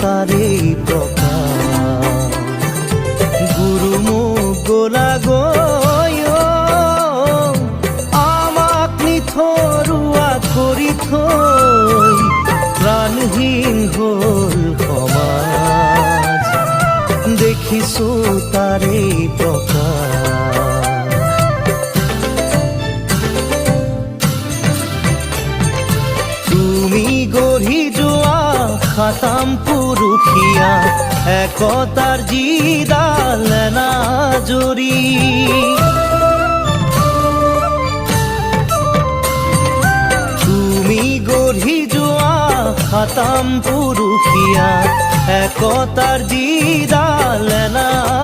তারে প্রকাশ গুরু মুখ গোলা গয় আমাক নিথৰুৱা কৰি থৈ প্ৰাণহীন হল সমাজ দেখিছো তাৰে প্ৰকাশ তুমি গঢ়ি যোৱা খাতাম পুৰুষীয়া একতাৰ যিডাল এনাজৰী তুমি গঢ়ি যোৱা খাতাম পুৰুষীয়া একতাৰ যিডাল